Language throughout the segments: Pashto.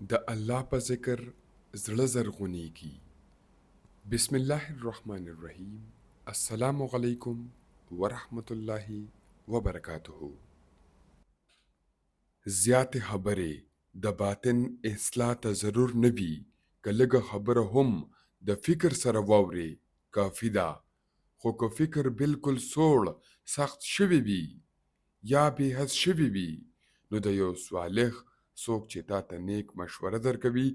د الله په ذکر زړه زرغونیږي. بسم الله الرحمن الرحیم. السلام علیکم ورحمت الله وبرکاته. زیات خبرې د باطن اصلاح ته ضرور نه وي، که لږه خبره هم د فکر سره واوري کافي ده. خو که فکر بالکل سوړ سخت شوی وي یا بې حس شوی وي، نو د یو صالح څوک چې تا ته نیک مشوره درکوي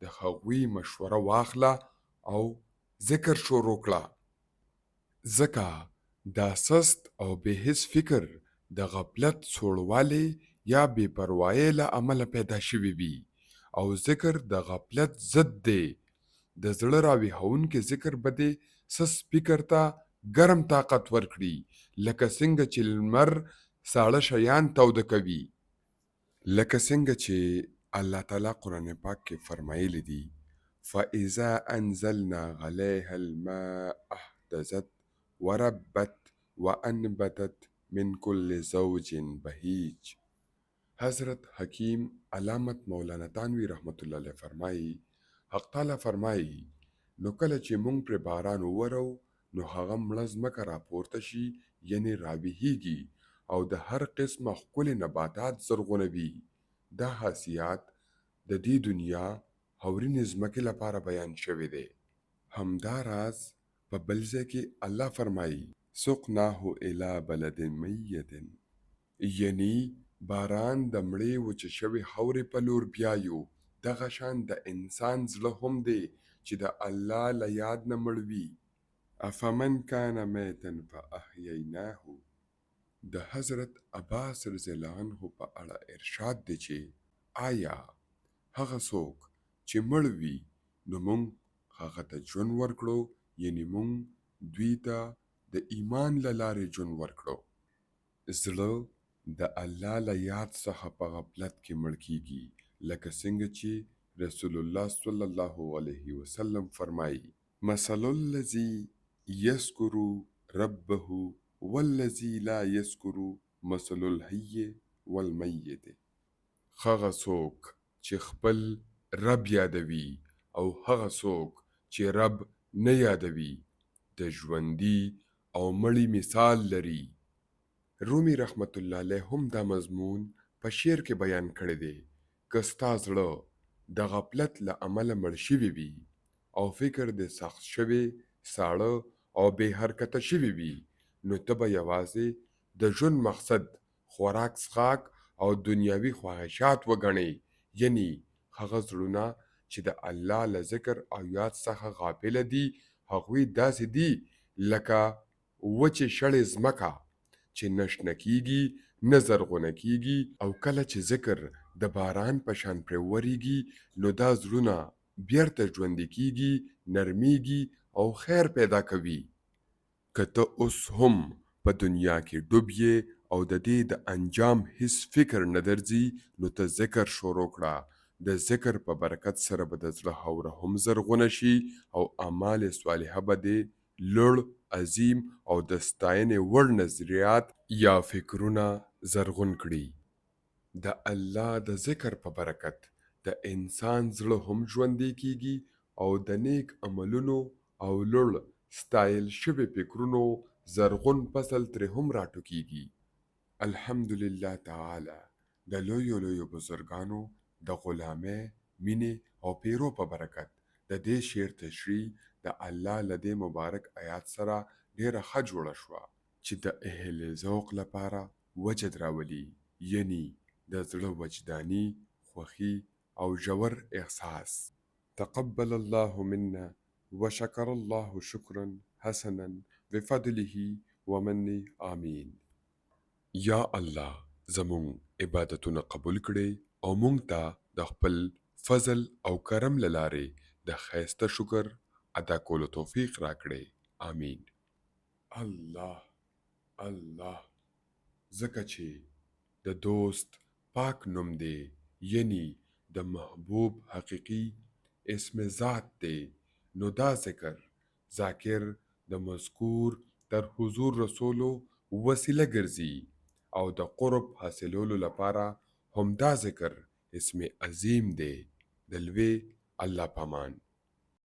د هغوی مشوره واخله او ذکر شروع کړه. ځکه دا سست او بې حس فکر د غفلت سوړوالی یا بې پروایۍ له امله پیدا شوی وي، او ذکر د غفلت ضد دی. د زړه راویښونکي ذکر به دې سست فکر ته ګرم طاقت ورکړي، لکه څنګه چې لمر ساړه شیان توده کوي. لکه څنګه چې الله تعالی قرآن پاک کې فرمایلی دي: فاذا انزلنا عليها الماء اهتزت وربت وانبتت من كل زوج بهیج. حضرت حکیم علامت مولانا تانوی رحمت الله علیه فرمایي، حق تعالی فرمایي نو کله چې مونږ پر باران وورو نو هغه مړه ځمکه راپورته شي، یعنی راویښیږي او د هر قسمه ښکلي نباتات زرغونوي. دا خاصیات د دې دنیا هورینې ځمکې لپاره بیان شوی دی. همدا راز په بل ځای کې الله فرمایي: سقناه الی بلد میت، یعنی باران د مړې وچه شوې خاورې په لور بیایو. دغه شان د انسان زړه هم دی چې د الله له یاد نه مړ وي. افمن کان میتا فاحییناه. د حضرت عباس رضی الله عنه په اړه ارشاد دی چې آیا هغه څوک چې مړ وي نو مونږ هغه ته ژوند ورکړو، یعنی مونږ دوی ته د ایمان له لارې ژوند ورکړو. زړه د الله له یاد څخه په غفلت کې مړ کیږي، لکه څنګه چې رسول الله صلی الله علیه وسلم فرمایي: مثل الذی یذکر ربه والذی لا یذکر مثل الحی والمیت. هغه څوک چې خپل رب یادوي او هغه څوک چې رب نه یادوي د ژوندي او مړي مثال لري. رومي رحمت الله علیه هم دا مضمون په شعر کې بیان کړی دی: که ستا زړه د غفلت له امله مړ شوی وي او فکر دې سخت شوی، ساړه او بې حرکته شوی وي، نو ته به یوازې د ژوند مقصد خوراک څښاک او دنیاوي خواهشات وګڼئ. یعنی هغه زړونه چې د الله له ذکر او یاد څخه غافله دي، هغوی داسې دي لکه وچې شړې ځمکه چې نه شنه کیږي نه زرغونه کیږي، او کله چې ذکر د باران په شان پرې وریږي نو دا زړونه بیرته ژوندي کیږي، نرمیږي او خیر پیدا کوي. که ته اوس هم په دنیا کې ډوب یې او د دې د انجام هیڅ فکر نه درځي، نو ته ذکر شروع کړه. د ذکر په برکت سره به د زړه حوره هم زرغونه شي او اعمال صالحه به دې لوړ، عظیم او د ستاینې وړ نظریات یا فکرونه زرغون کړي. د الله د ذکر په برکت د انسان زړه هم ژوندی کیږي او د نیک عملونو او لوړ ستایل شوي فکرونو زرغون فصل ترې هم راټوکیږي. الحمدلله تعالی د لویو بزرگانو د غلامۍ، مینې او پیرو په برکت د دې شعر تشریح د الله له دې مبارک آیات سره ډیره ښه جوړه شوه چې د اهل ذوق لپاره وجد راولي، یعنی د زړه وجداني خوښي او ژور احساس. تقبل الله منا وشکر الله شکرا حسنا بفضله ومنه آمین. یا الله زمون عبادتونه قبول کړي او مونږ ته د خپل فضل او کرم له لارې د ښایسته شکر ادا کولو توفیق راکړي. آمین. الله الله، ځکه چې د دوست پاک نوم دی، یعنی د محبوب حقیقی اسم ذات دی، نو دا ذکر ذاکر د مذکور در حضور رسولو وسیله ګرځي او د قرب حاصلولو لپاره هم دا ذکر اسم عظیم دی. د لوی الله پامان.